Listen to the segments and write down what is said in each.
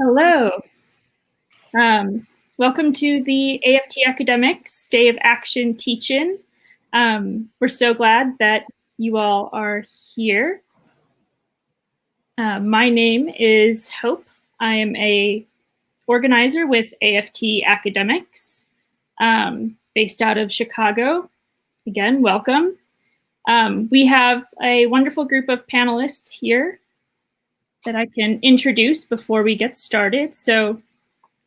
Hello. Welcome to the AFT Academics Day of Action Teach-In. We're so glad that you all are here. My name is Hope. I am a organizer with AFT Academics, based out of Chicago. Again, welcome. We have a wonderful group of panelists here that I can introduce before we get started. So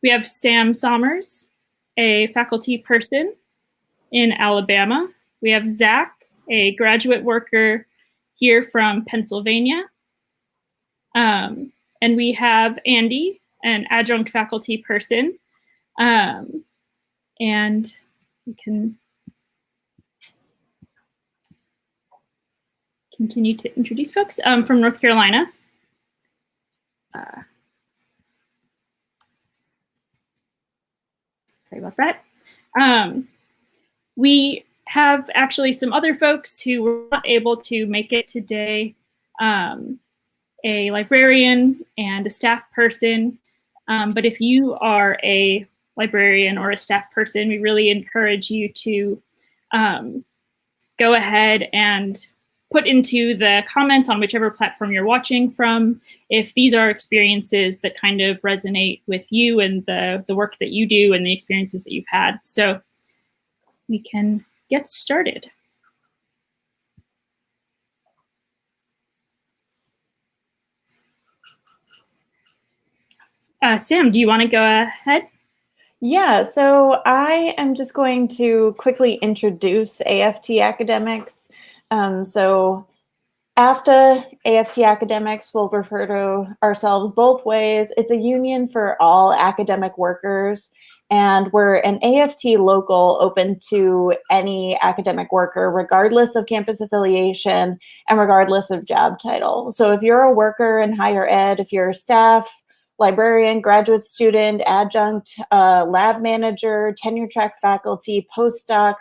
we have Sam Sommers, a faculty person in Alabama. We have Zach, a graduate worker here from Pennsylvania. And we have Andy, an adjunct faculty person. And we can continue to introduce folks from North Carolina. Sorry about that. We have actually some other folks who were not able to make it today, a librarian and a staff person. But if you are a librarian or a staff person, we really encourage you to go ahead and put into the comments on whichever platform you're watching from if these are experiences that kind of resonate with you and the work that you do and the experiences that you've had. So we can get started. Sam, do you want to go ahead? Yeah, so I am just going to quickly introduce AFT Academics. So AFTA, AFT Academics, will refer to ourselves both ways. It's a union for all academic workers, and we're an AFT local open to any academic worker, regardless of campus affiliation and regardless of job title. So if you're a worker in higher ed, if you're a staff, librarian, graduate student, adjunct, lab manager, tenure track faculty, postdoc,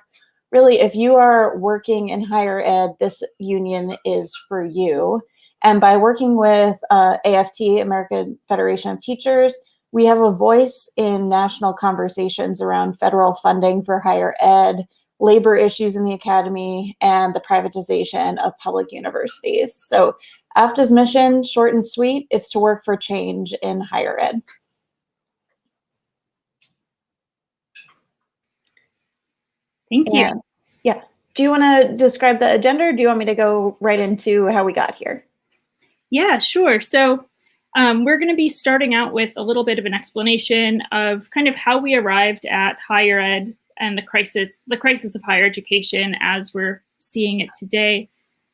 really, if you are working in higher ed, this union is for you. And by working with AFT, American Federation of Teachers, we have a voice in national conversations around federal funding for higher ed, labor issues in the academy, and the privatization of public universities. So AFTA's mission, short and sweet, it's to work for change in higher ed. Thank you. Yeah. Do you want to describe the agenda, or do you want me to go right into how we got here? Yeah, sure. So we're going to be starting out with a little bit of an explanation of kind of how we arrived at higher ed and the crisis of higher education as we're seeing it today.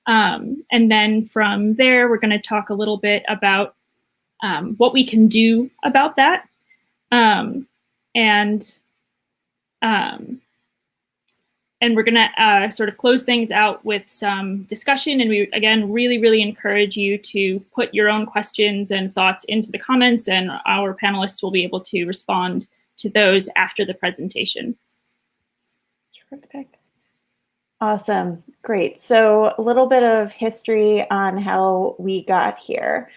And then from there, we're going to talk a little bit about what we can do about that. And we're going to sort of close things out with some discussion. And we, again, really, really encourage you to put your own questions and thoughts into the comments, and our panelists will be able to respond to those after the presentation. Terrific. Awesome. Great. So a little bit of history on how we got here.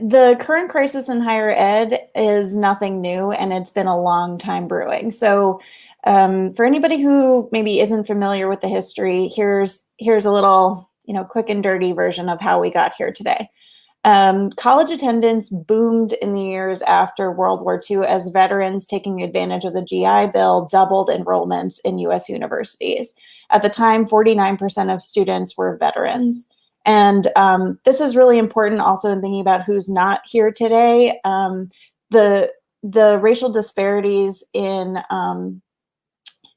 The current crisis in higher ed is nothing new, and it's been a long time brewing. So for anybody who maybe isn't familiar with the history, here's a little, quick and dirty version of how we got here today. College attendance boomed in the years after World War II as veterans taking advantage of the GI Bill doubled enrollments in US universities. At the time, 49% of students were veterans. And this is really important also in thinking about who's not here today. The racial disparities in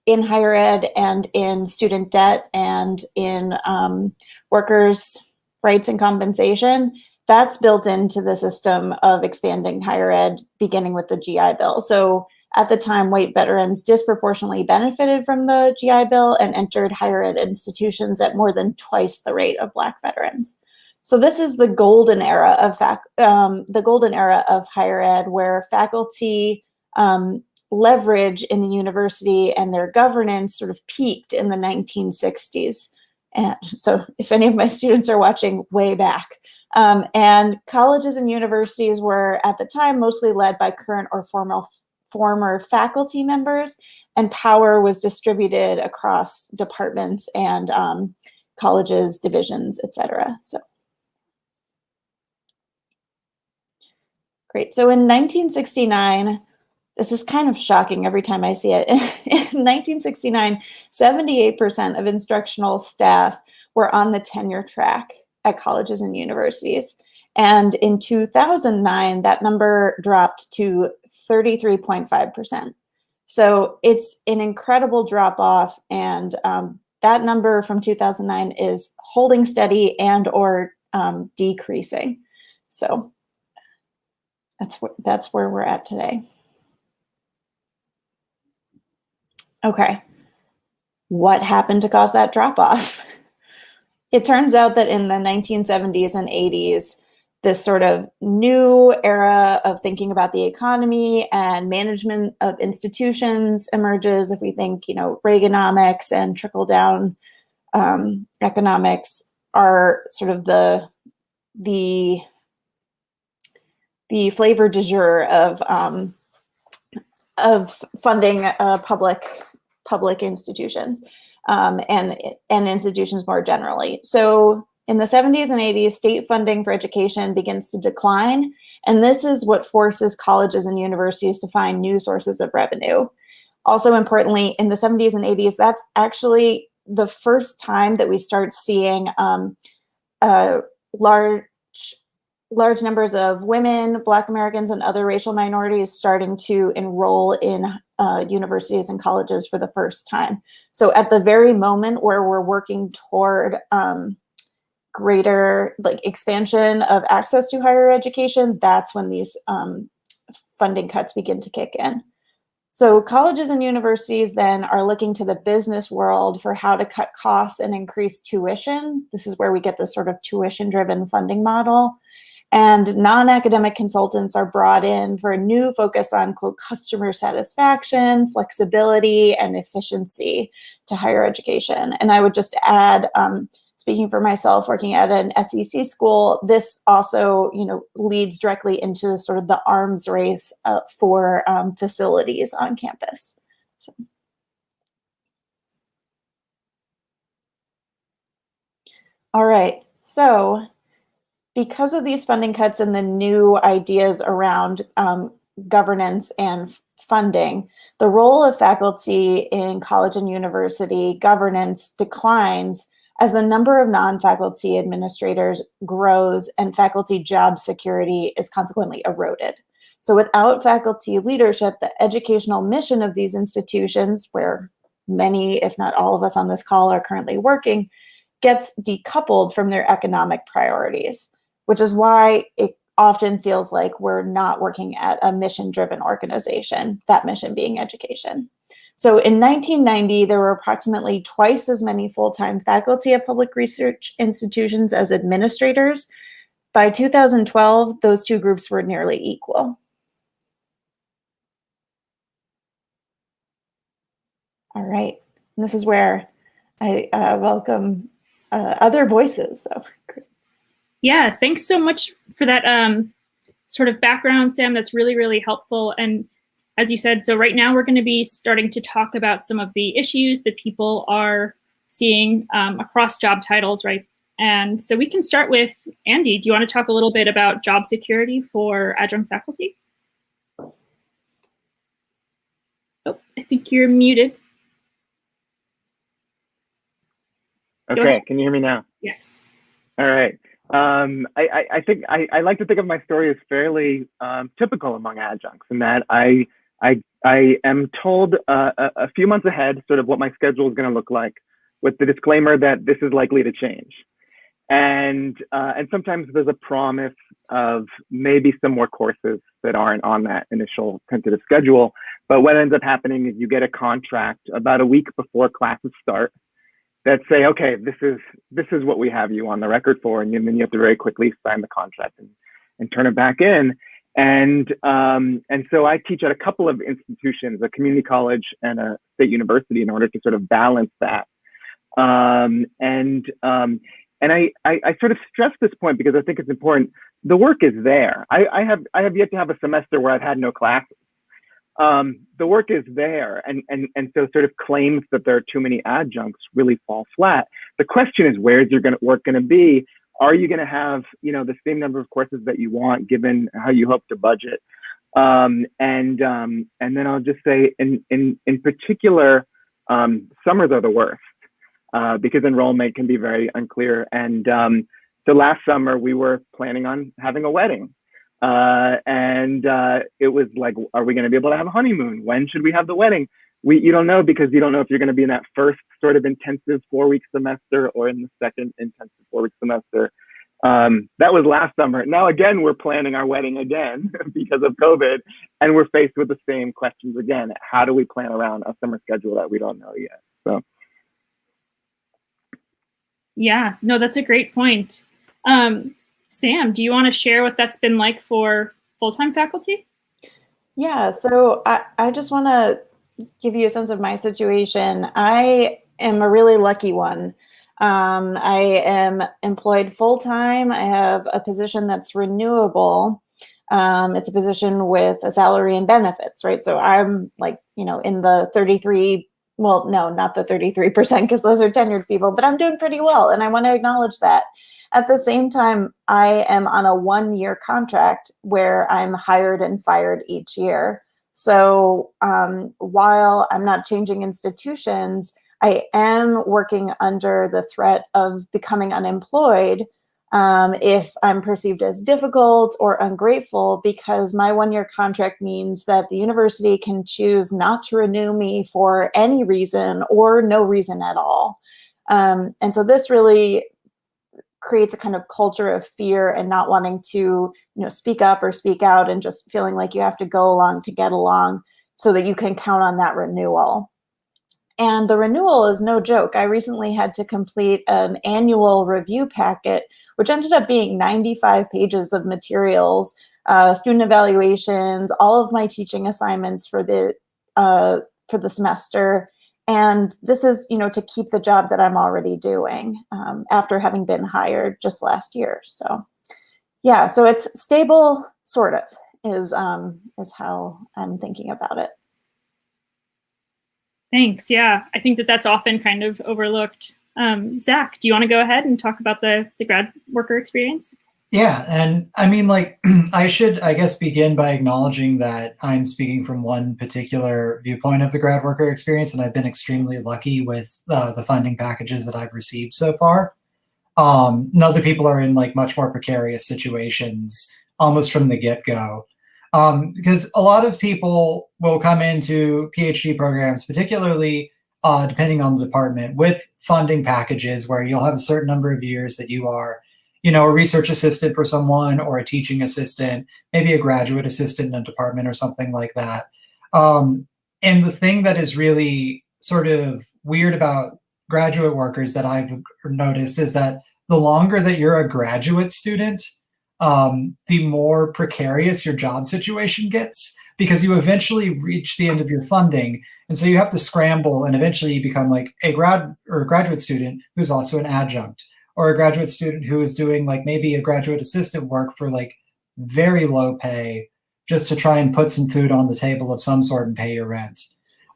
higher ed and in student debt and in workers' rights and compensation, that's built into the system of expanding higher ed, beginning with the GI Bill. So at the time, white veterans disproportionately benefited from the GI Bill and entered higher ed institutions at more than twice the rate of Black veterans. So this is the golden era of higher ed, where faculty leverage in the university and their governance sort of peaked in the 1960s. And so if any of my students are watching, way back. And colleges and universities were at the time mostly led by current or former faculty members, and power was distributed across departments and colleges, divisions, etc. So great. So in 1969, this is kind of shocking every time I see it. In 1969, 78% of instructional staff were on the tenure track at colleges and universities. And in 2009, that number dropped to 33.5%. So it's an incredible drop off. And that number from 2009 is holding steady and or decreasing. So that's where we're at today. Okay, what happened to cause that drop off? It turns out that in the 1970s and 80s, this sort of new era of thinking about the economy and management of institutions emerges. If we think, you know, Reaganomics and trickle down economics are sort of the flavor du jour of funding public institutions and institutions more generally. So in the 70s and 80s, state funding for education begins to decline, and this is what forces colleges and universities to find new sources of revenue. Also importantly, in the 70s and 80s, that's actually the first time that we start seeing large numbers of women, Black Americans, and other racial minorities starting to enroll in universities and colleges for the first time. So at the very moment where we're working toward greater expansion of access to higher education, that's when these funding cuts begin to kick in. So colleges and universities then are looking to the business world for how to cut costs and increase tuition. This is where we get this sort of tuition-driven funding model. And non-academic consultants are brought in for a new focus on, quote, customer satisfaction, flexibility, and efficiency to higher education. And I would just add, speaking for myself, working at an SEC school, this also, you know, leads directly into sort of the arms race for facilities on campus. So. All right, so because of these funding cuts and the new ideas around governance and funding, the role of faculty in college and university governance declines as the number of non-faculty administrators grows and faculty job security is consequently eroded. So without faculty leadership, the educational mission of these institutions, where many, if not all of us on this call are currently working, gets decoupled from their economic priorities, which is why it often feels like we're not working at a mission-driven organization, that mission being education. So in 1990, there were approximately twice as many full-time faculty at public research institutions as administrators. By 2012, those two groups were nearly equal. All right, and this is where I welcome other voices. So. Yeah, thanks so much for that sort of background, Sam. That's really, really helpful. And as you said, so right now we're going to be starting to talk about some of the issues that people are seeing across job titles, right? And so we can start with Andy. Do you want to talk a little bit about job security for adjunct faculty? Oh, I think you're muted. Okay, can you hear me now? Yes. All right. I think I like to think of my story as fairly typical among adjuncts, in that I am told a few months ahead sort of what my schedule is going to look like, with the disclaimer that this is likely to change. And sometimes there's a promise of maybe some more courses that aren't on that initial tentative schedule. But what ends up happening is you get a contract about a week before classes start that say, okay, this is what we have you on the record for, and then you have to very quickly sign the contract and turn it back in. And so I teach at a couple of institutions, a community college and a state university, in order to sort of balance that. I sort of stress this point because I think it's important. The work is there. I have yet to have a semester where I've had no classes. The work is there, and so sort of claims that there are too many adjuncts really fall flat. The question is, where's your work going to be? Are you going to have, the same number of courses that you want, given how you hope to budget? And then I'll just say, in particular, summers are the worst because enrollment can be very unclear. And so last summer we were planning on having a wedding. It was like, are we going to be able to have a honeymoon? When should we have the wedding? You don't know, because you don't know if you're going to be in that first sort of intensive 4-week semester or in the second intensive 4-week semester. That was last summer. Now, again, we're planning our wedding again because of COVID, and we're faced with the same questions again. How do we plan around a summer schedule that we don't know yet? So. Yeah, no, that's a great point. Sam, do you want to share what that's been like for full-time faculty? Yeah, so I just want to give you a sense of my situation. I am a really lucky one. I am employed full-time. I have a position that's renewable. It's a position with a salary and benefits, right? So I'm like, in the 33, well, no, not the 33%, because those are tenured people, but I'm doing pretty well. And I want to acknowledge that. At the same time, I am on a 1-year contract where I'm hired and fired each year. So while I'm not changing institutions, I am working under the threat of becoming unemployed if I'm perceived as difficult or ungrateful, because my 1-year contract means that the university can choose not to renew me for any reason or no reason at all. And so this really creates a kind of culture of fear and not wanting to, speak up or speak out, and just feeling like you have to go along to get along so that you can count on that renewal. And the renewal is no joke. I recently had to complete an annual review packet, which ended up being 95 pages of materials, student evaluations, all of my teaching assignments for the semester. And this is, to keep the job that I'm already doing after having been hired just last year. So, yeah, so it's stable, sort of, is how I'm thinking about it. Thanks. Yeah, I think that's often kind of overlooked. Zach, do you want to go ahead and talk about the grad worker experience? Yeah, and I mean, I should, I guess, begin by acknowledging that I'm speaking from one particular viewpoint of the grad worker experience, and I've been extremely lucky with the funding packages that I've received so far. And other people are in much more precarious situations almost from the get-go. Because a lot of people will come into PhD programs, particularly depending on the department, with funding packages where you'll have a certain number of years that you are a research assistant for someone, or a teaching assistant, maybe a graduate assistant in a department or something like that. And the thing that is really sort of weird about graduate workers that I've noticed is that the longer that you're a graduate student, the more precarious your job situation gets, because you eventually reach the end of your funding. And so you have to scramble, and eventually you become like a graduate student who's also an adjunct, or a graduate student who is doing maybe a graduate assistant work for very low pay, just to try and put some food on the table of some sort and pay your rent.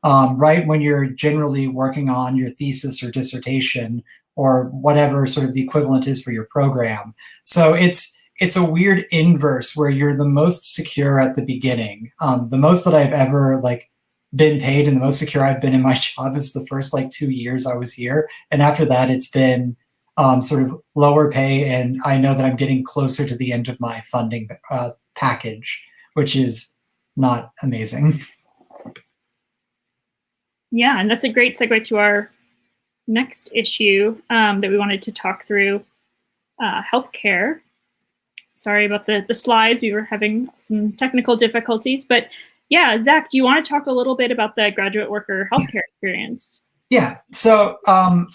Right when you're generally working on your thesis or dissertation, or whatever sort of the equivalent is for your program. So it's a weird inverse where you're the most secure at the beginning. The most that I've ever been paid, and the most secure I've been in my job is the first 2 years I was here. And after that, it's been sort of lower pay, and I know that I'm getting closer to the end of my funding package, which is not amazing. Yeah, and that's a great segue to our next issue that we wanted to talk through, healthcare. Sorry about the slides. We were having some technical difficulties, but yeah, Zach, do you want to talk a little bit about the graduate worker healthcare experience? Yeah, so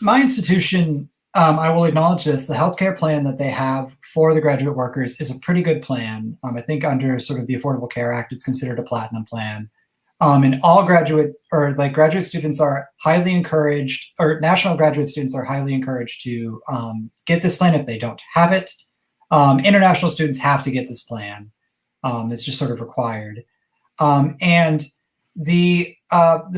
my institution, I will acknowledge this, the healthcare plan that they have for the graduate workers is a pretty good plan. I think under sort of the Affordable Care Act, it's considered a platinum plan. And all graduate students are highly encouraged, or national graduate students are highly encouraged to get this plan if they don't have it. International students have to get this plan. It's just sort of required. And the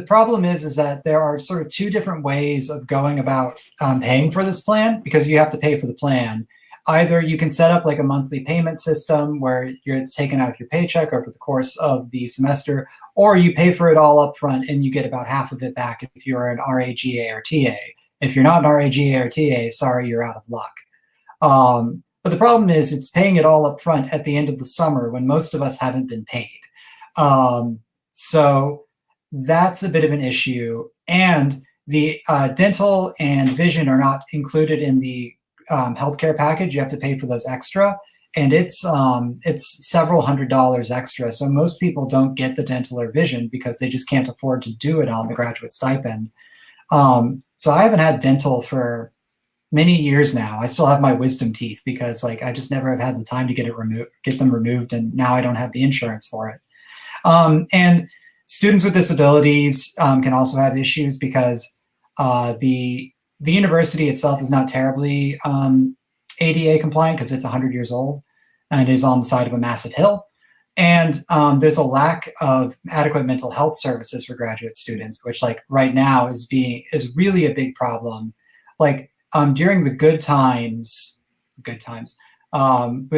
problem is that there are sort of two different ways of going about paying for this plan, because you have to pay for the plan. Either you can set up like a monthly payment system where it's taken out of your paycheck over the course of the semester, or you pay for it all up front and you get about half of it back if you're an RAGA or TA. If you're not an RAGA or TA, sorry, you're out of luck. But the problem is it's paying it all up front at the end of the summer when most of us haven't been paid. So that's a bit of an issue. And the dental and vision are not included in the healthcare package. You have to pay for those extra, and it's several $100s extra. So most people don't get the dental or vision because they just can't afford to do it on the graduate stipend. So I haven't had dental for many years now. I still have my wisdom teeth because like I just never have had the time to get them removed, and now I don't have the insurance for it. And students with disabilities can also have issues because the university itself is not terribly ADA compliant because it's 100 years old and is on the side of a massive hill. And there's a lack of adequate mental health services for graduate students, which like right now is really a big problem. Like during the good times, we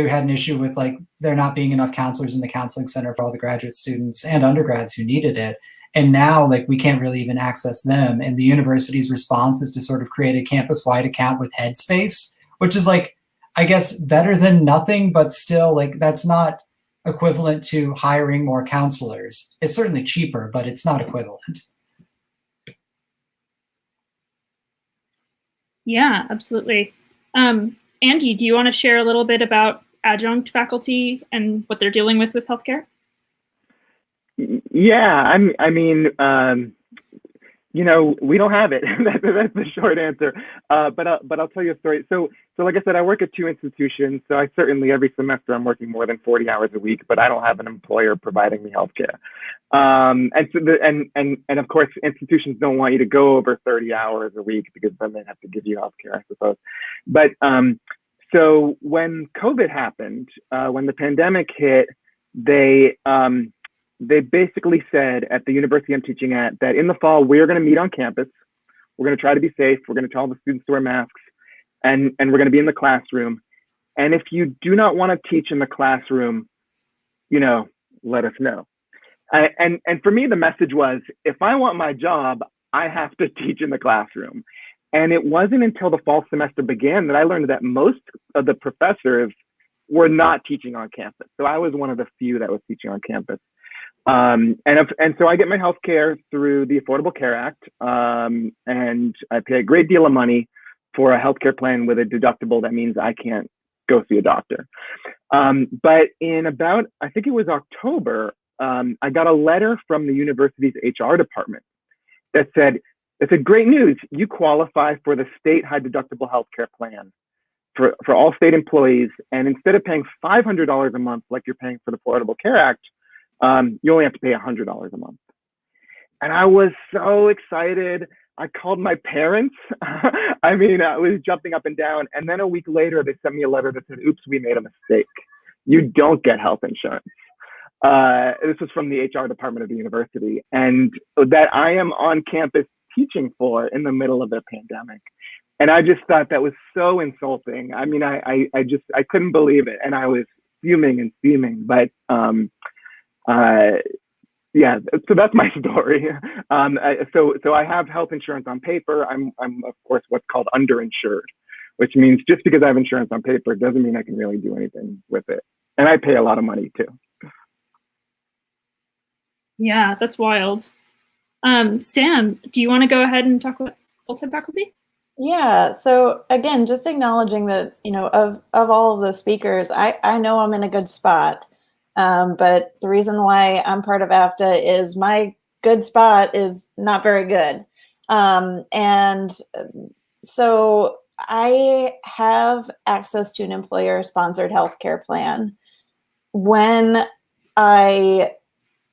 had an issue with like there not being enough counselors in the counseling center for all the graduate students and undergrads who needed it. And now like we can't really even access them. And the university's response is to sort of create a campus-wide account with Headspace, which is like, I guess better than nothing, but still like that's not equivalent to hiring more counselors. It's certainly cheaper, but it's not equivalent. Yeah, absolutely. Andy, do you want to share a little bit about adjunct faculty and what they're dealing with healthcare? Yeah, I mean, you know, we don't have it. That's the short answer. But I'll tell you a story. So like I said, I work at 2 institutions. So I certainly every semester I'm working more than 40 hours a week, but I don't have an employer providing me healthcare. And so and of course institutions don't want you to go over 30 hours a week because then they have to give you healthcare, I suppose. But so when COVID happened, when the pandemic hit, they basically said at the university I'm teaching at that in the fall, we're going to meet on campus. We're going to try to be safe. We're going to tell the students to wear masks, and we're going to be in the classroom. And if you do not want to teach in the classroom, you know, let us know. And for me, the message was, if I want my job, I have to teach in the classroom. And it wasn't until the fall semester began that I learned that most of the professors were not teaching on campus. So I was one of the few that was teaching on campus. And so I get my health care through the Affordable Care Act, and I pay a great deal of money for a healthcare plan with a deductible that means I can't go see a doctor. But in about, I think it was October, I got a letter from the university's HR department that said, great news, you qualify for the state high deductible healthcare plan for all state employees. And instead of paying $500 a month like you're paying for the Affordable Care Act, you only have to pay $100 a month. And I was so excited. I called my parents. I mean, I was jumping up and down. And then a week later, they sent me a letter that said, oops, we made a mistake. You don't get health insurance. This was from the HR department of the university, and that I am on campus teaching for in the middle of a pandemic. And I just thought that was so insulting. I mean, I couldn't believe it. And I was fuming. But yeah, so that's my story. So I have health insurance on paper. I'm of course what's called underinsured, which means just because I have insurance on paper doesn't mean I can really do anything with it. And I pay a lot of money too. Yeah, that's wild. Sam, do you want to go ahead and talk about full-time faculty? Yeah, so again, just acknowledging that, you know, of all of the speakers, I know I'm in a good spot. But the reason why I'm part of AFTA is my good spot is not very good. And so I have access to an employer-sponsored healthcare plan. When I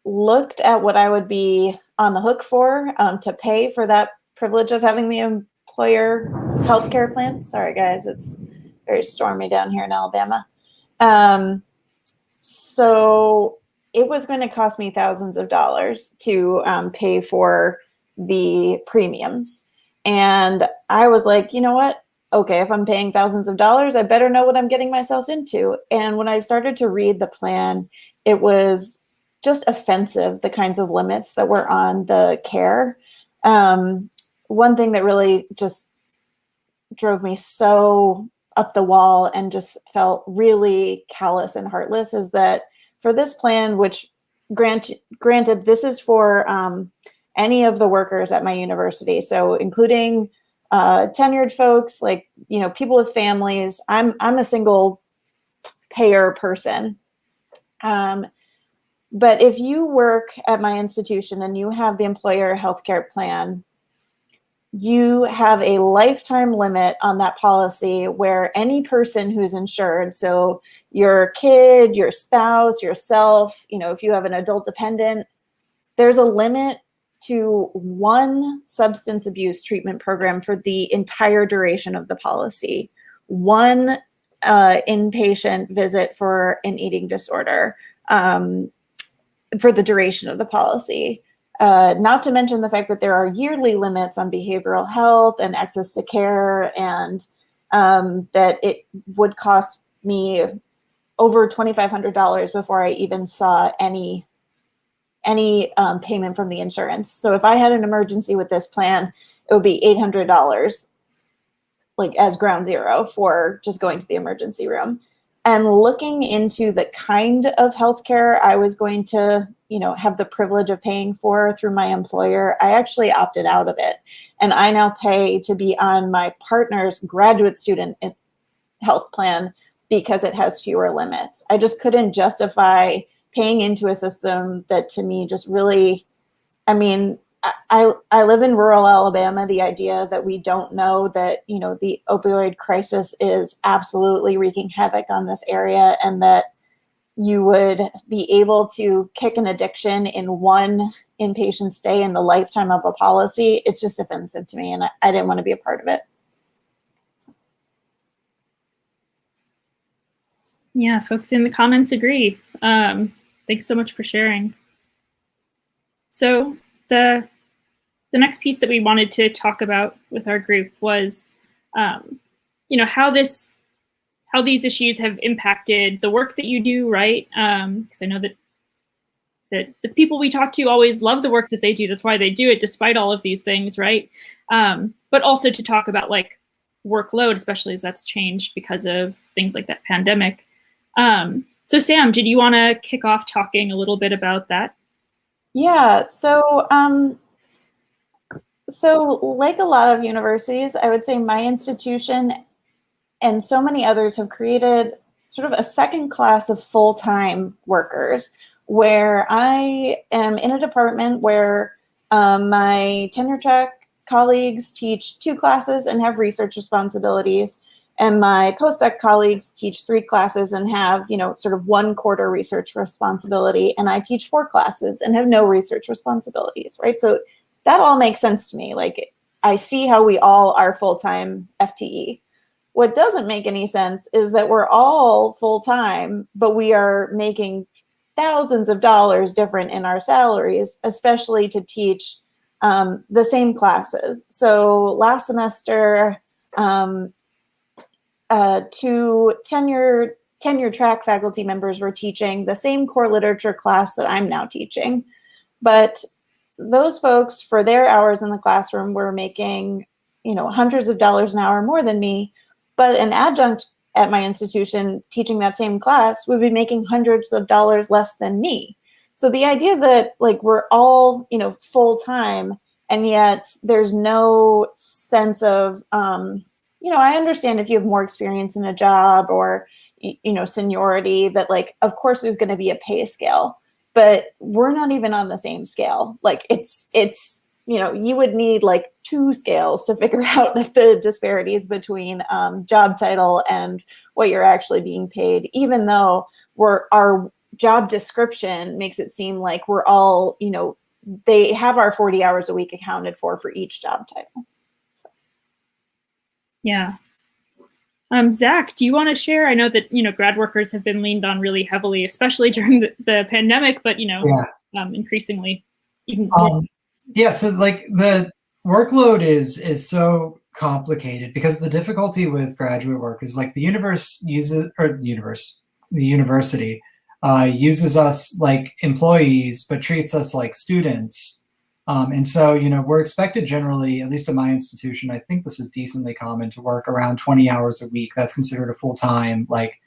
looked at what I would be on the hook for to pay for that privilege of having the employer healthcare plan. Sorry, guys, it's very stormy down here in Alabama. So it was going to cost me thousands of dollars to pay for the premiums. And I was like, you know what? Okay, if I'm paying thousands of dollars, I better know what I'm getting myself into. And when I started to read the plan, it was just offensive, the kinds of limits that were on the care. One thing that really just drove me so up the wall and just felt really callous and heartless is that for this plan, which granted, this is for any of the workers at my university, so including tenured folks, like, you know, people with families. I'm a single payer person. But if you work at my institution and you have the employer healthcare plan, you have a lifetime limit on that policy where any person who's insured, so your kid, your spouse, yourself, you know, if you have an adult dependent, there's a limit to one substance abuse treatment program for the entire duration of the policy, one inpatient visit for an eating disorder for the duration of the policy. Not to mention the fact that there are yearly limits on behavioral health and access to care, and that it would cost me over $2,500 before I even saw any payment from the insurance. So if I had an emergency with this plan, it would be $800, like as ground zero for just going to the emergency room. And looking into the kind of healthcare I was going to, you know, have the privilege of paying for through my employer, I actually opted out of it. And I now pay to be on my partner's graduate student health plan because it has fewer limits. I just couldn't justify paying into a system that, to me, just really, I mean, I live in rural Alabama. The idea that we don't know that, you know, the opioid crisis is absolutely wreaking havoc on this area, and that you would be able to kick an addiction in one inpatient stay in the lifetime of a policy, it's just offensive to me, and I didn't want to be a part of it. Yeah, folks in the comments agree. Thanks so much for sharing. So the next piece that we wanted to talk about with our group was, you know, how these issues have impacted the work that you do, right? Because I know that the people we talk to always love the work that they do. That's why they do it, despite all of these things, right? But also to talk about like workload, especially as that's changed because of things like that pandemic. So Sam, did you want to kick off talking a little bit about that? Yeah, so like a lot of universities, I would say my institution and so many others have created sort of a second class of full-time workers, where I am in a department where my tenure track colleagues teach 2 classes and have research responsibilities, and my postdoc colleagues teach 3 classes and have, you know, sort of 1 quarter research responsibility, and I teach 4 classes and have no research responsibilities, right? So that all makes sense to me. Like, I see how we all are full-time FTE. What doesn't make any sense is that we're all full-time, but we are making thousands of dollars different in our salaries, especially to teach the same classes. So last semester, 2 tenure track faculty members were teaching the same core literature class that I'm now teaching. But those folks, for their hours in the classroom, were making, you know, hundreds of dollars an hour more than me. But an adjunct at my institution teaching that same class would be making hundreds of dollars less than me. So the idea that, like, we're all, you know, full-time, and yet there's no sense of, you know, I understand if you have more experience in a job or, you know, seniority, that, like, of course there's going to be a pay scale, but we're not even on the same scale. Like, it's, you know, you would need like 2 scales to figure out the disparities between job title and what you're actually being paid, even though our job description makes it seem like we're all, they have our 40 hours a week accounted for each job title. So. Yeah. Zach, do you want to share? I know that, grad workers have been leaned on really heavily, especially during the pandemic, but, increasingly even more. Yeah, so like the workload is so complicated because the difficulty with graduate work is like the university uses us like employees, but treats us like students. And so, we're expected generally, at least at my institution, I think this is decently common, to work around 20 hours a week. That's considered a full-time like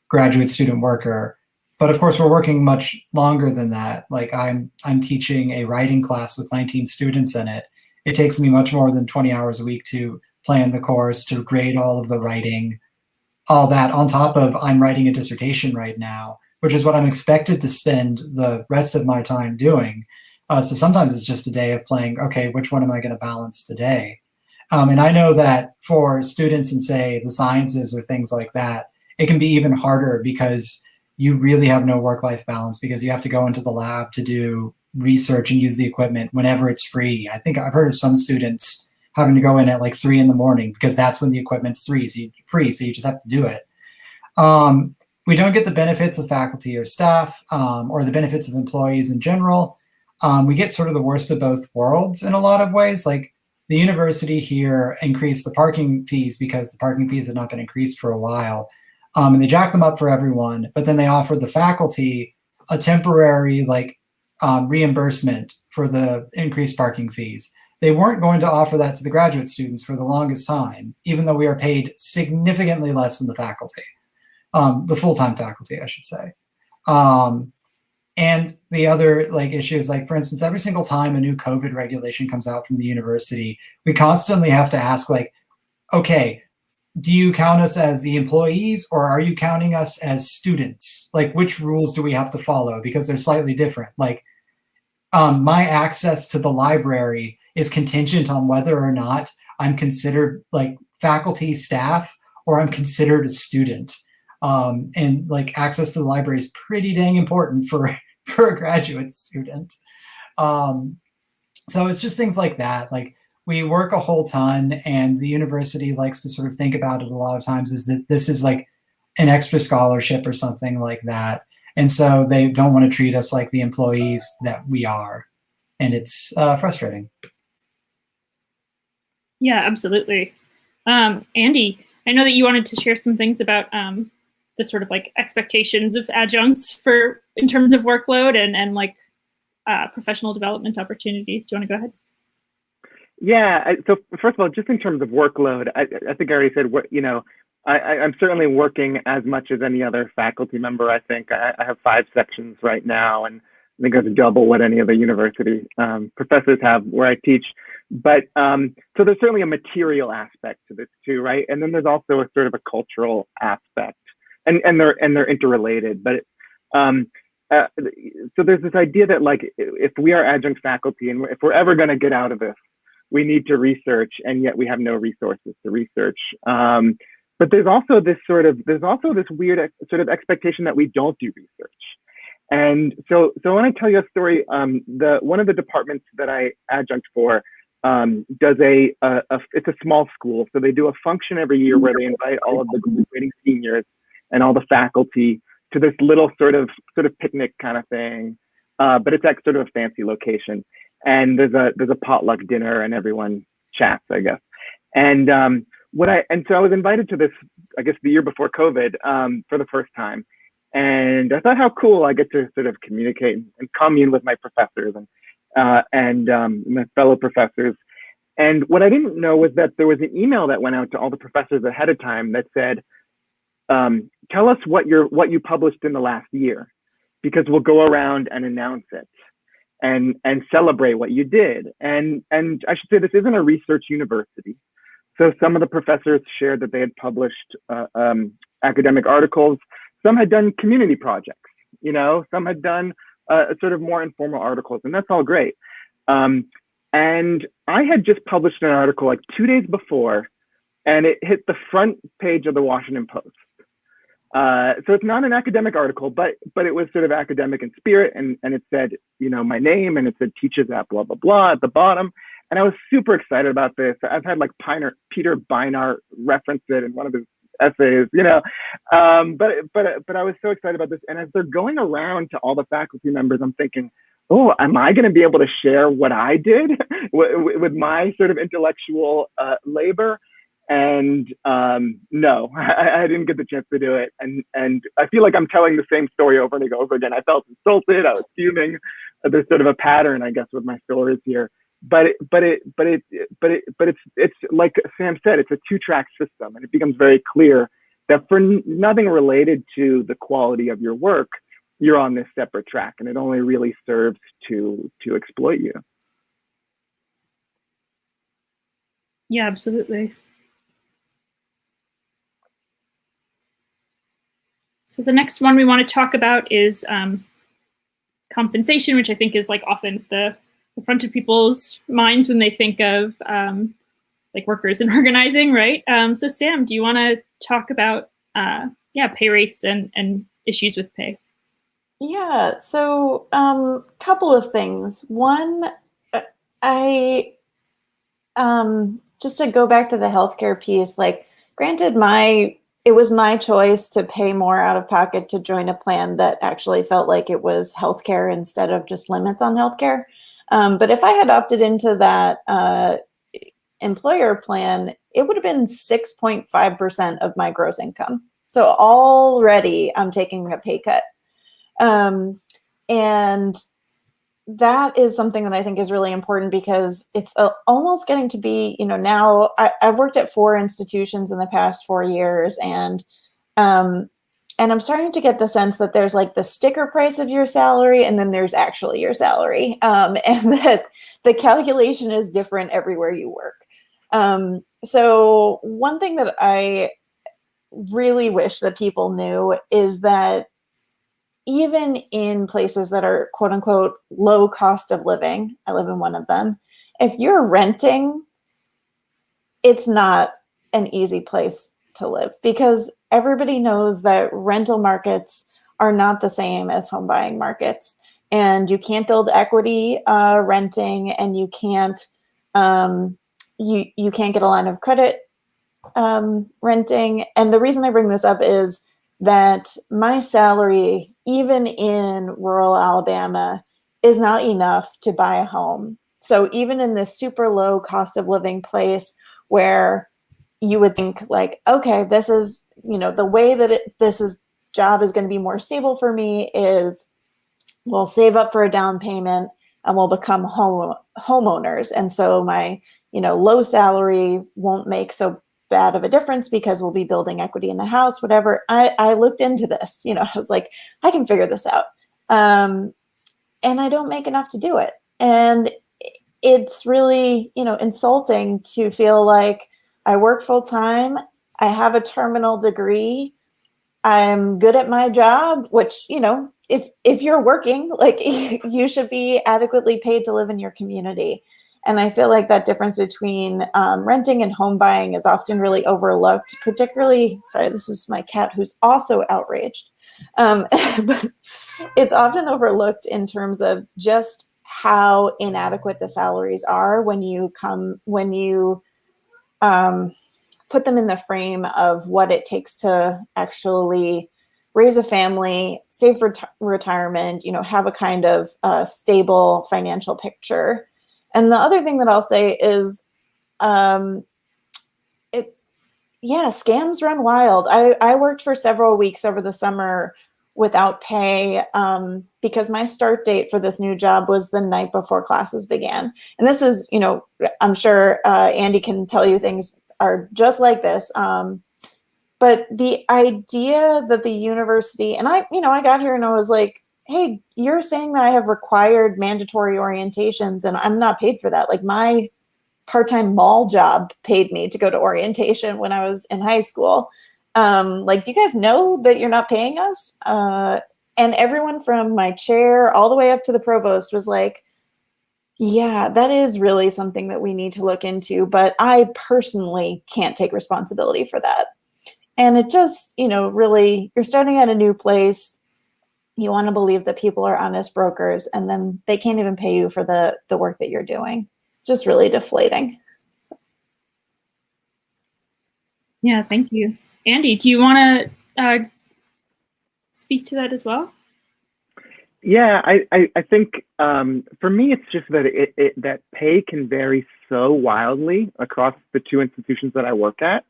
graduate student worker. But of course, we're working much longer than that. Like I'm teaching a writing class with 19 students in it. It takes me much more than 20 hours a week to plan the course, to grade all of the writing, all that on top of I'm writing a dissertation right now, which is what I'm expected to spend the rest of my time doing. So sometimes it's just a day of playing, okay, which one am I going to balance today? And I know that for students in, say, the sciences or things like that, it can be even harder because you really have no work-life balance because you have to go into the lab to do research and use the equipment whenever it's free. I think I've heard of some students having to go in at like 3 in the morning because that's when the equipment's free, so you just have to do it. We don't get the benefits of faculty or staff or the benefits of employees in general. We get sort of the worst of both worlds in a lot of ways. Like the university here increased the parking fees because the parking fees had not been increased for a while. And they jacked them up for everyone, but then they offered the faculty a temporary reimbursement for the increased parking fees. They weren't going to offer that to the graduate students for the longest time, even though we are paid significantly less than the faculty, the full-time faculty, I should say. And the other issues, for instance, every single time a new COVID regulation comes out from the university, we constantly have to ask, okay, do you count us as the employees or are you counting us as students? Which rules do we have to follow? Because they're slightly different. My access to the library is contingent on whether or not I'm considered faculty, staff, or I'm considered a student. And access to the library is pretty dang important for a graduate student. So it's just things like that. We work a whole ton, and the university likes to sort of think about it a lot of times is that this is an extra scholarship or something like that. And so they don't want to treat us like the employees that we are. And it's frustrating. Yeah, absolutely. Andy, I know that you wanted to share some things about the sort of expectations of adjuncts in terms of workload and professional development opportunities. Do you want to go ahead? Yeah. So first of all, just in terms of workload, I think I already said I'm certainly working as much as any other faculty member. I think I have 5 sections right now, and I think that's double what any other university professors have where I teach. But so there's certainly a material aspect to this too, right? And then there's also a sort of a cultural aspect, and they're interrelated. But so there's this idea that if we are adjunct faculty and if we're ever going to get out of this, we need to research, and yet we have no resources to research. But there's also this weird sort of expectation that we don't do research. And so I want to tell you a story. One of the departments that I adjunct for does it's a small school, so they do a function every year where they invite all of the graduating seniors and all the faculty to this little sort of picnic kind of thing, but it's at sort of a fancy location. And there's a potluck dinner and everyone chats, I guess. And so I was invited to this, I guess the year before COVID, for the first time. And I thought how cool, I get to sort of communicate and commune with my professors and my fellow professors. And what I didn't know was that there was an email that went out to all the professors ahead of time that said, tell us what you published in the last year, because we'll go around and announce it and celebrate what you did. And I should say this isn't a research university. So some of the professors shared that they had published academic articles. Some had done community projects, some had done sort of more informal articles, and that's all great. And I had just published an article 2 days before, and it hit the front page of the Washington Post. So it's not an academic article, but it was sort of academic in spirit, and it said, you know, my name, and it said teaches at blah blah blah at the bottom, and I was super excited about this. I've had like Peter Beinart reference it in one of his essays, you know, but I was so excited about this, and as they're going around to all the faculty members, I'm thinking, oh, am I going to be able to share what I did with my sort of intellectual labor? And no, I didn't get the chance to do it. And I feel like I'm telling the same story over and over again. I felt insulted. I was fuming. There's sort of a pattern, I guess, with my stories here. But it's like Sam said, it's a 2-track system, and it becomes very clear that for nothing related to the quality of your work, you're on this separate track, and it only really serves to exploit you. Yeah, absolutely. So the next one we want to talk about is compensation, which I think is like often the front of people's minds when they think of like workers in organizing, right? So Sam, do you want to talk about pay rates and issues with pay? Yeah, so couple of things. One, I just to go back to the healthcare piece, like granted it was my choice to pay more out of pocket to join a plan that actually felt like it was healthcare instead of just limits on healthcare. But if I had opted into that employer plan, it would have been 6.5% of my gross income. So already I'm taking a pay cut. And that is something that I think is really important because it's almost getting to be, you know, now I've worked at 4 institutions in the past 4 years, and I'm starting to get the sense that there's like the sticker price of your salary, and then there's actually your salary, and that the calculation is different everywhere you work. So one thing that I really wish that people knew is that even in places that are quote unquote low cost of living, I live in one of them, if you're renting, it's not an easy place to live because everybody knows that rental markets are not the same as home buying markets. And you can't build equity renting, and you can't you can't get a line of credit renting. And the reason I bring this up is that my salary, even in rural Alabama, is not enough to buy a home. So even in this super low cost of living place where you would think like, okay, this is, you know, the way that job is going to be more stable for me is we'll save up for a down payment and we'll become homeowners. And so my, you know, low salary won't make so bad of a difference because we'll be building equity in the house, whatever. I looked into this, you know, I was like, I can figure this out. And I don't make enough to do it. And it's really, you know, insulting to feel like I work full time. I have a terminal degree. I'm good at my job, which, you know, if you're working, like you should be adequately paid to live in your community. And I feel like that difference between renting and home buying is often really overlooked, particularly, sorry, this is my cat who's also outraged. But it's often overlooked in terms of just how inadequate the salaries are when you put them in the frame of what it takes to actually raise a family, save for retirement, you know, have a kind of stable financial picture. And the other thing that I'll say is, scams run wild. I worked for several weeks over the summer without pay because my start date for this new job was the night before classes began. And this is, you know, I'm sure Andy can tell you things are just like this. But the idea that the university, and I got here and I was like, hey, you're saying that I have required mandatory orientations and I'm not paid for that. Like my part-time mall job paid me to go to orientation when I was in high school. Like, do you guys know that you're not paying us? And everyone from my chair all the way up to the provost was like, yeah, that is really something that we need to look into, but I personally can't take responsibility for that. And it just, really, you're starting at a new place. You want to believe that people are honest brokers, and then they can't even pay you for the work that you're doing. Just really deflating. Yeah, thank you. Andy, do you want to speak to that as well? Yeah, I think for me, it's just that that pay can vary so wildly across the two institutions that I work at.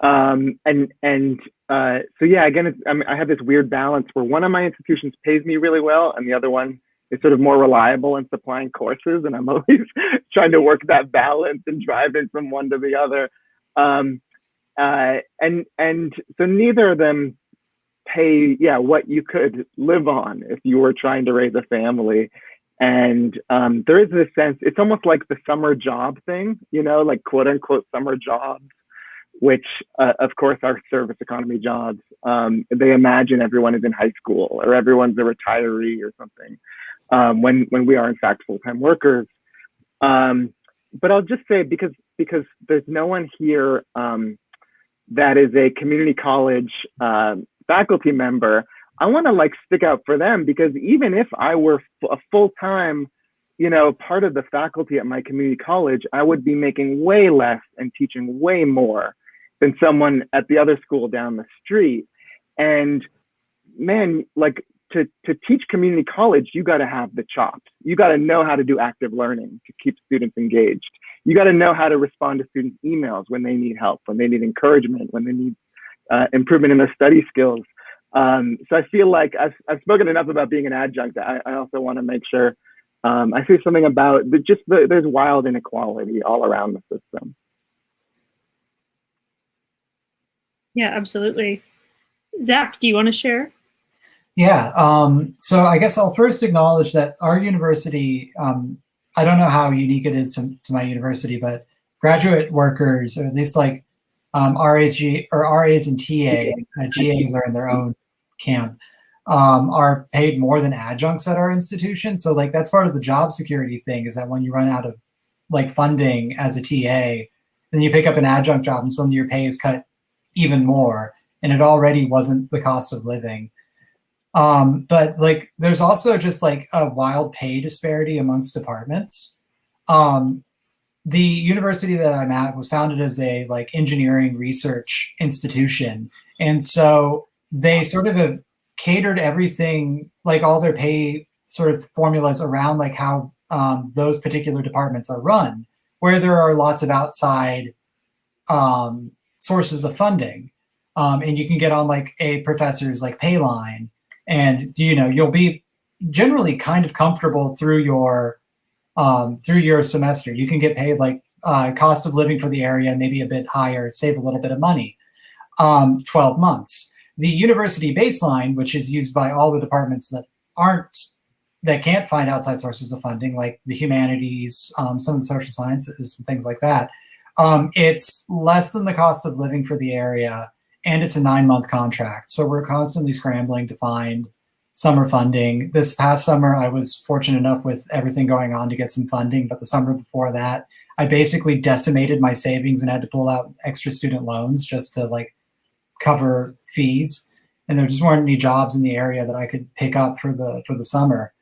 So yeah, again, I have this weird balance where one of my institutions pays me really well and the other one is sort of more reliable in supplying courses. And I'm always trying to work that balance and driving from one to the other. And so neither of them pay, what you could live on if you were trying to raise a family. And there is this sense, it's almost like the summer job thing, like quote unquote summer jobs, which of course are service economy jobs. They imagine everyone is in high school or everyone's a retiree or something, when we are in fact full-time workers. But I'll just say, because there's no one here that is a community college faculty member, I want to stick out for them, because even if I were a full-time, part of the faculty at my community college, I would be making way less and teaching way more than someone at the other school down the street. And man, to teach community college, you got to have the chops. You got to know how to do active learning to keep students engaged. You got to know how to respond to students' emails when they need help, when they need encouragement, when they need improvement in their study skills. So I feel like I've spoken enough about being an adjunct. I also want to make sure I say something about there's wild inequality all around the system. Yeah, absolutely. Zach, do you want to share? Yeah, so I guess I'll first acknowledge that our university, I don't know how unique it is to my university, but graduate workers, or at least RAs and TAs, GAs are in their own camp, are paid more than adjuncts at our institution. So that's part of the job security thing, is that when you run out of funding as a TA, then you pick up an adjunct job and suddenly your pay is cut even more, and it already wasn't the cost of living. But there's also just a wild pay disparity amongst departments. The university that I'm at was founded as a engineering research institution. And so they sort of have catered everything, all their pay sort of formulas around how those particular departments are run, where there are lots of outside sources of funding. And you can get on a professor's pay line, and you'll be generally kind of comfortable through your semester. You can get paid cost of living for the area, maybe a bit higher, save a little bit of money. 12 months. The university baseline, which is used by all the departments that can't find outside sources of funding, like the humanities, some of the social sciences, and things like that, it's less than the cost of living for the area. And it's a 9-month contract. So we're constantly scrambling to find summer funding. This past summer, I was fortunate enough with everything going on to get some funding. But the summer before that, I basically decimated my savings and had to pull out extra student loans just to cover fees. And there just weren't any jobs in the area that I could pick up for the summer.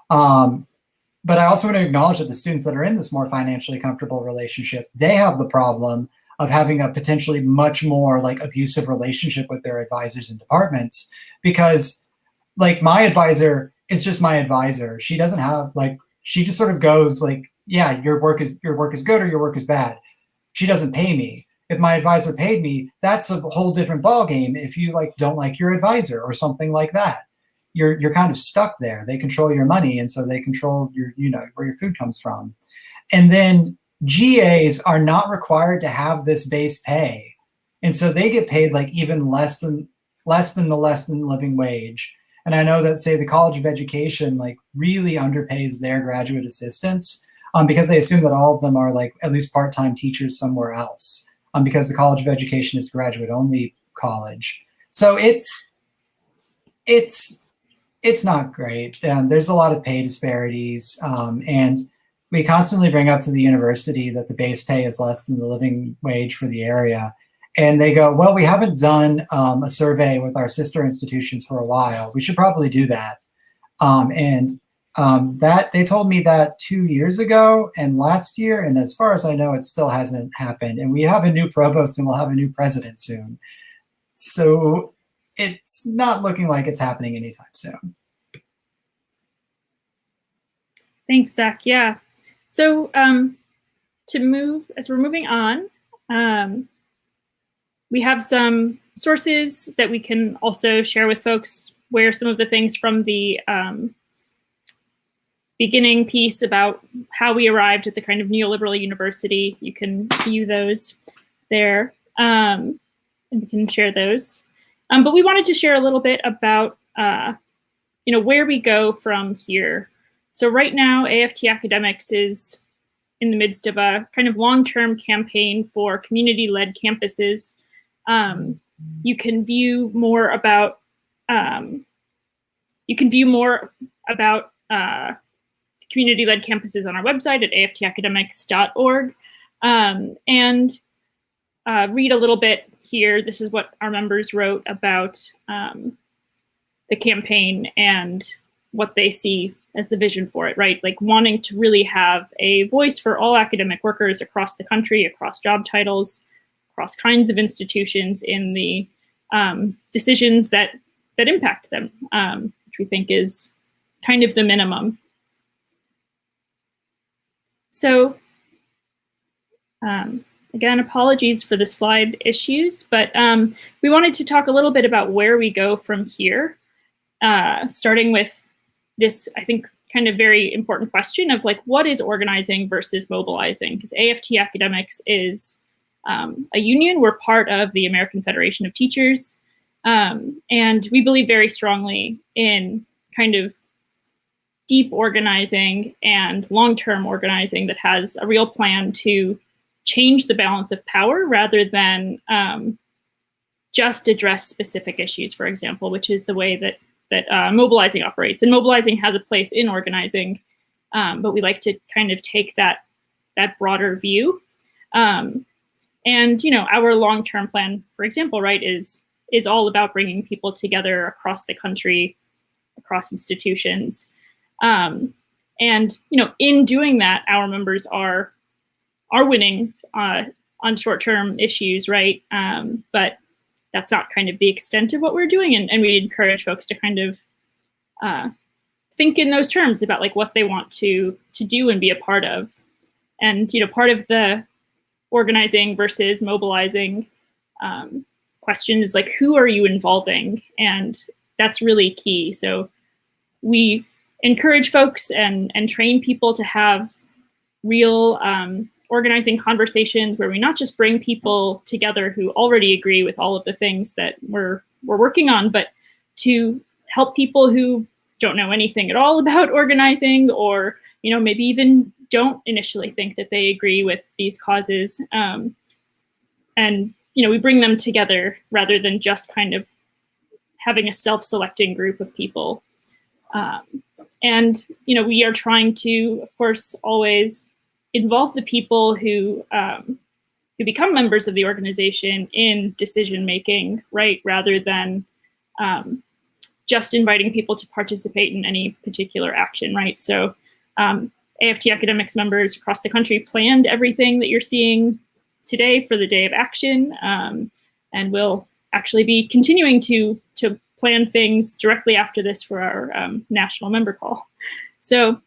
But I also want to acknowledge that the students that are in this more financially comfortable relationship, they have the problem of having a potentially much more abusive relationship with their advisors and departments, because my advisor is just my advisor. She doesn't have she just sort of goes yeah, your work is good or your work is bad. She doesn't pay me. If my advisor paid me, that's a whole different ballgame. If you don't like your advisor or something like that, you're kind of stuck there. They control your money, and so they control your where your food comes from. And then GAs are not required to have this base pay. And so they get paid even less than the less than living wage. And I know that, say, the College of Education really underpays their graduate assistants because they assume that all of them are at least part-time teachers somewhere else, because the College of Education is graduate only college. So it's not great. There's a lot of pay disparities, and we constantly bring up to the university that the base pay is less than the living wage for the area. And they go, well, we haven't done a survey with our sister institutions for a while. We should probably do that. That they told me that 2 years ago and last year, and as far as I know, it still hasn't happened. And we have a new provost and we'll have a new president soon. So it's not looking like it's happening anytime soon. Thanks, Zach. Yeah. So as we're moving on, we have some sources that we can also share with folks where some of the things from the beginning piece about how we arrived at the kind of neoliberal university, you can view those there, and we can share those. But we wanted to share a little bit about where we go from here. So right now, AFT Academics is in the midst of a kind of long-term campaign for community-led campuses. You can view more about community-led campuses on our website at aftacademics.org, and read a little bit here. This is what our members wrote about the campaign and what they see as the vision for it, right? Like wanting to really have a voice for all academic workers across the country, across job titles, across kinds of institutions in the decisions that impact them, which we think is kind of the minimum. So again, apologies for the slide issues, but we wanted to talk a little bit about where we go from here, starting with this, I think, kind of very important question of like, what is organizing versus mobilizing? Because AFT Academics is a union. We're part of the American Federation of Teachers, and we believe very strongly in kind of deep organizing and long-term organizing that has a real plan to change the balance of power rather than just address specific issues, for example, which is the way that mobilizing operates. And mobilizing has a place in organizing, but we like to kind of take that broader view. And our long-term plan, for example, right, is all about bringing people together across the country, across institutions. And in doing that, our members are winning on short-term issues, right? But that's not kind of the extent of what we're doing, and we encourage folks to kind of think in those terms about like what they want to do and be a part of. And part of the organizing versus mobilizing question is like, who are you involving? And that's really key. So we encourage folks and train people to have real organizing conversations where we not just bring people together who already agree with all of the things that we're working on, but to help people who don't know anything at all about organizing, or maybe even don't initially think that they agree with these causes. And we bring them together rather than just kind of having a self-selecting group of people. And we are trying to, of course, always involve the people who become members of the organization in decision making, right? Rather than just inviting people to participate in any particular action, right? So AFT Academics members across the country planned everything that you're seeing today for the day of action, and we'll actually be continuing to plan things directly after this for our national member call. So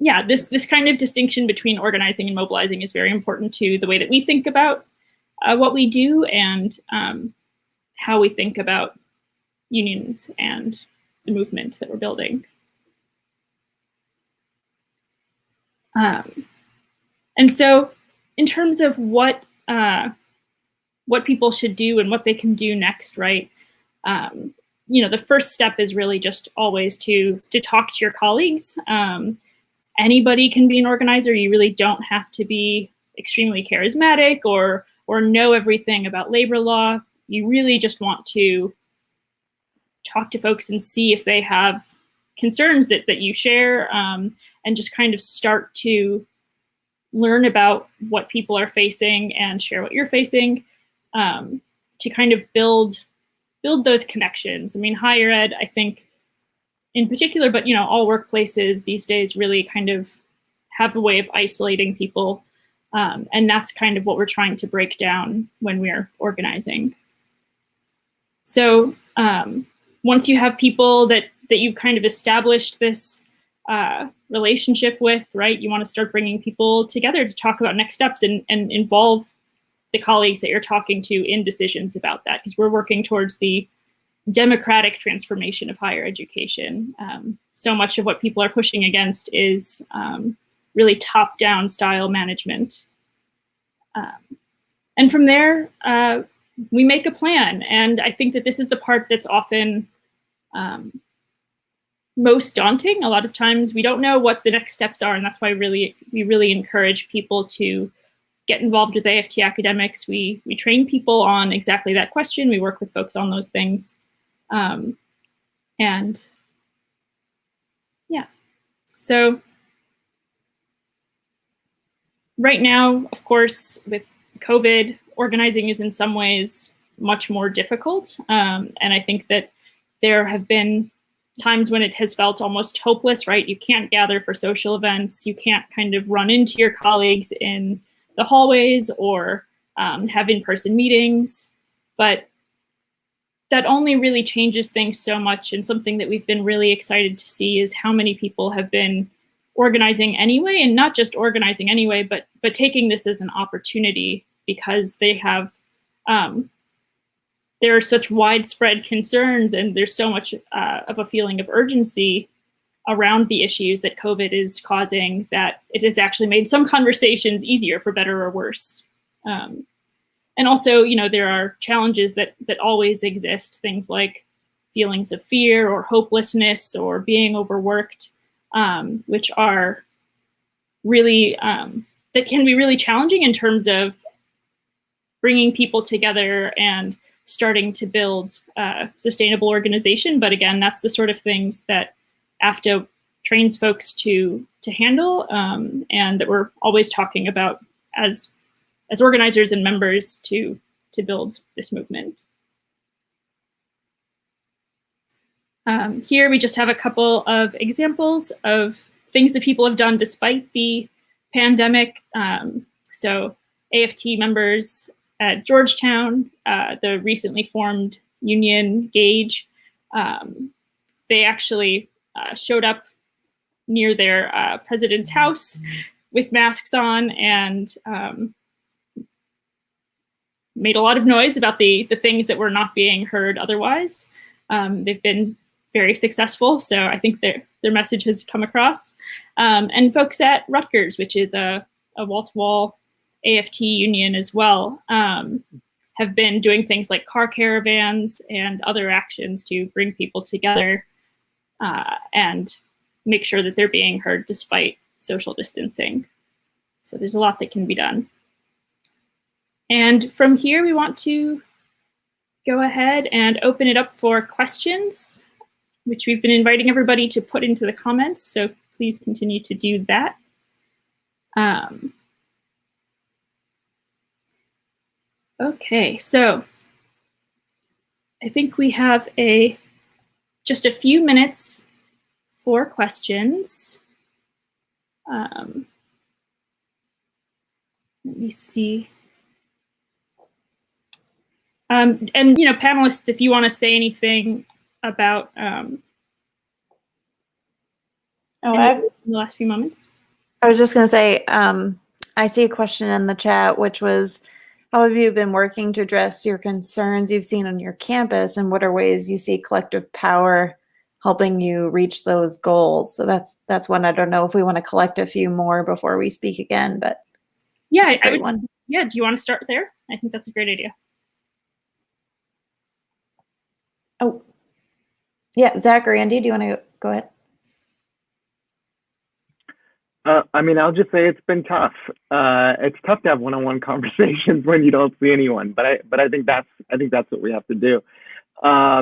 yeah, this kind of distinction between organizing and mobilizing is very important to the way that we think about what we do and how we think about unions and the movement that we're building. And so in terms of what people should do and what they can do next, right? The first step is really just always to talk to your colleagues. Anybody can be an organizer. You really don't have to be extremely charismatic or know everything about labor law. You really just want to talk to folks and see if they have concerns that you share, and just kind of start to learn about what people are facing and share what you're facing, to kind of build those connections. I mean, higher ed, I think in particular, but all workplaces these days really kind of have a way of isolating people. And that's kind of what we're trying to break down when we're organizing. So once you have people that you've kind of established this relationship with, right, you want to start bringing people together to talk about next steps and involve the colleagues that you're talking to in decisions about that, because we're working towards the democratic transformation of higher education. So much of what people are pushing against is really top-down style management. And from there, we make a plan. And I think that this is the part that's often most daunting. A lot of times we don't know what the next steps are, and that's why we really encourage people to get involved with AFT Academics. We train people on exactly that question. We work with folks on those things. And yeah, so right now, of course, with COVID, organizing is in some ways much more difficult. And I think that there have been times when it has felt almost hopeless, right? You can't gather for social events. You can't kind of run into your colleagues in the hallways or have in-person meetings. But that only really changes things so much. And something that we've been really excited to see is how many people have been organizing anyway, and not just organizing anyway, but taking this as an opportunity, because they have, there are such widespread concerns, and there's so much of a feeling of urgency around the issues that COVID is causing, that it has actually made some conversations easier, for better or worse. And also, there are challenges that always exist, things like feelings of fear or hopelessness or being overworked, which are really, that can be really challenging in terms of bringing people together and starting to build sustainable organization. But again, that's the sort of things that AFTA trains folks to handle, and that we're always talking about as organizers and members to build this movement. Here we just have a couple of examples of things that people have done despite the pandemic. So AFT members at Georgetown, the recently formed union Gauge, they actually showed up near their president's house with masks on and made a lot of noise about the things that were not being heard otherwise. They've been very successful, so I think their message has come across. And folks at Rutgers, which is a wall-to-wall AFT union as well, have been doing things like car caravans and other actions to bring people together and make sure that they're being heard despite social distancing. So there's a lot that can be done. And from here, we want to go ahead and open it up for questions, which we've been inviting everybody to put into the comments. So please continue to do that. Okay, so I think we have just a few minutes for questions. Let me see. And panelists, if you want to say anything about in the last few moments. I was just going to say, I see a question in the chat, which was, how have you been working to address your concerns you've seen on your campus, and what are ways you see collective power helping you reach those goals? So that's one. I don't know if we want to collect a few more before we speak again, but yeah, I would. Yeah, do you want to start there? I think that's a great idea. Oh, yeah, Zach or Andy, do you want to go ahead? I mean, I'll just say it's been tough. It's tough to have one-on-one conversations when you don't see anyone. But I think that's what we have to do. I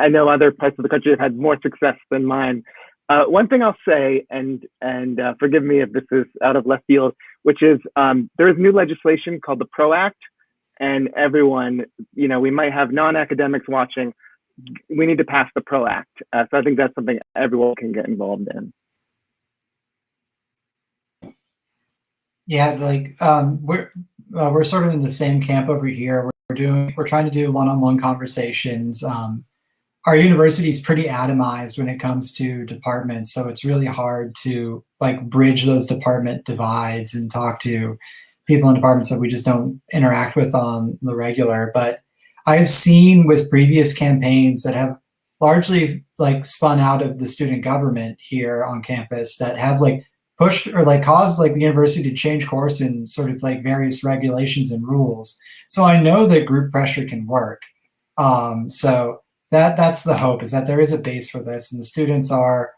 know other parts of the country have had more success than mine. One thing I'll say, and forgive me if this is out of left field, which is there is new legislation called the PRO Act, and everyone, we might have non-academics watching. We need to pass the PRO Act. So I think that's something everyone can get involved in. Yeah, like we're sort of in the same camp over here. We're trying to do one-on-one conversations. Our university is pretty atomized when it comes to departments, so it's really hard to like bridge those department divides and talk to people in departments that we just don't interact with on the regular. But I've seen with previous campaigns that have largely like spun out of the student government here on campus that have like pushed or like caused like the university to change course in sort of like various regulations and rules. So I know that group pressure can work. So that's the hope, is that there is a base for this, and the students are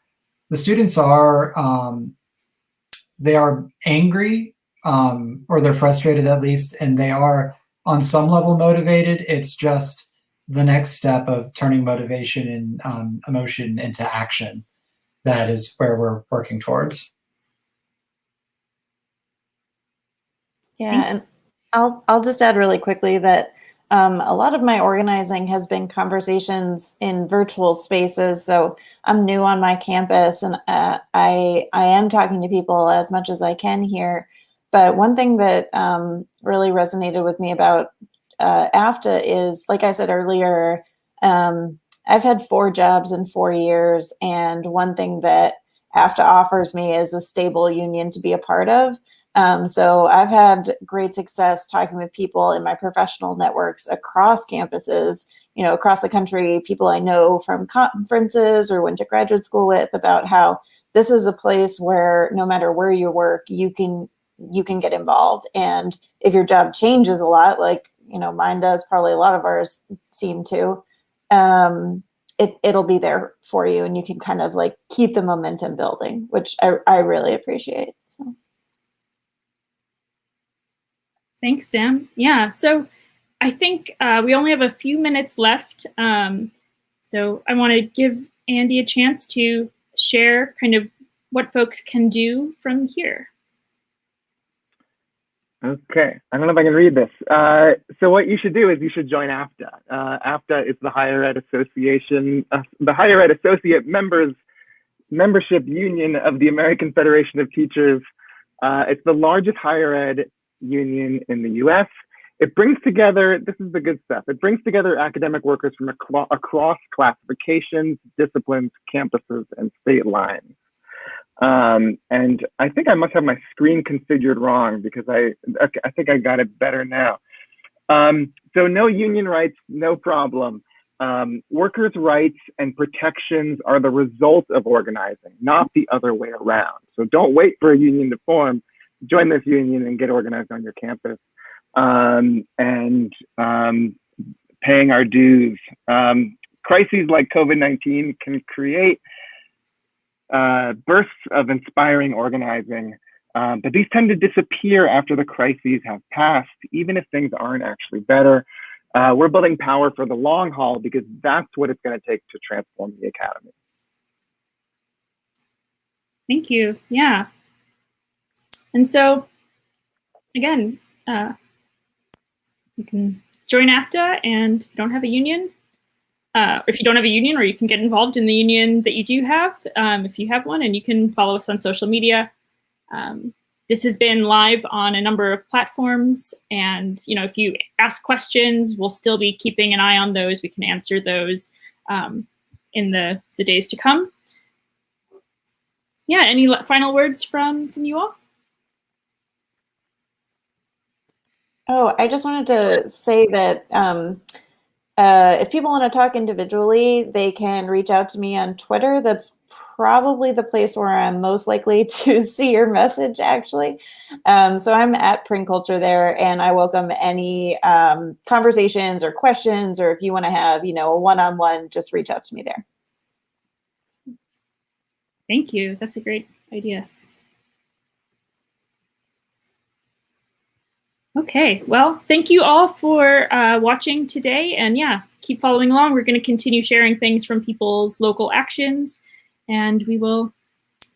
they are angry, or they're frustrated at least, and they are on some level motivated. It's just the next step of turning motivation and emotion into action. That is where we're working towards. Yeah, and I'll just add really quickly that a lot of my organizing has been conversations in virtual spaces. So I'm new on my campus, and I am talking to people as much as I can here. But one thing that really resonated with me about AFTA is, like I said earlier, I've had 4 jobs in 4 years, and one thing that AFTA offers me is a stable union to be a part of. So I've had great success talking with people in my professional networks across campuses, across the country, people I know from conferences or went to graduate school with, about how this is a place where no matter where you work, you can get involved. And if your job changes a lot, like, mine does, probably a lot of ours seem to, it'll be there for you, and you can kind of like keep the momentum building, which I really appreciate. So. Thanks, Sam. Yeah, so I think we only have a few minutes left. So I want to give Andy a chance to share kind of what folks can do from here. Okay, I don't know if I can read this. So what you should do is you should join AFTA. AFTA is the Higher Ed Association, the Higher Ed Associate Membership Union of the American Federation of Teachers. It's the largest higher ed union in the US. It brings together, this is the good stuff, it brings together academic workers from across classifications, disciplines, campuses, and state lines. And I think I must have my screen configured wrong, because I think I got it better now. So no union rights, no problem. Workers' rights and protections are the result of organizing, not the other way around. So don't wait for a union to form. Join this union and get organized on your campus. And paying our dues. Crises like COVID-19 can create bursts of inspiring organizing, but these tend to disappear after the crises have passed, even if things aren't actually better. We're building power for the long haul, because that's what it's going to take to transform the academy. Thank you. Yeah. And so, again, you can join AFTA, and if you don't have a union, or if you don't have a union, or you can get involved in the union that you do have, if you have one, and you can follow us on social media. This has been live on a number of platforms, and if you ask questions, we'll still be keeping an eye on those. We can answer those in the days to come. Yeah, any final words from you all? Oh, I just wanted to say that if people want to talk individually, they can reach out to me on Twitter. That's probably the place where I'm most likely to see your message, actually. So I'm at Print Culture there, and I welcome any conversations or questions, or if you want to have, a one-on-one, just reach out to me there. Thank you. That's a great idea. Okay, well, thank you all for watching today, and yeah, keep following along. We're going to continue sharing things from people's local actions, and we will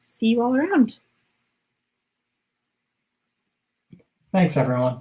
see you all around. Thanks, everyone.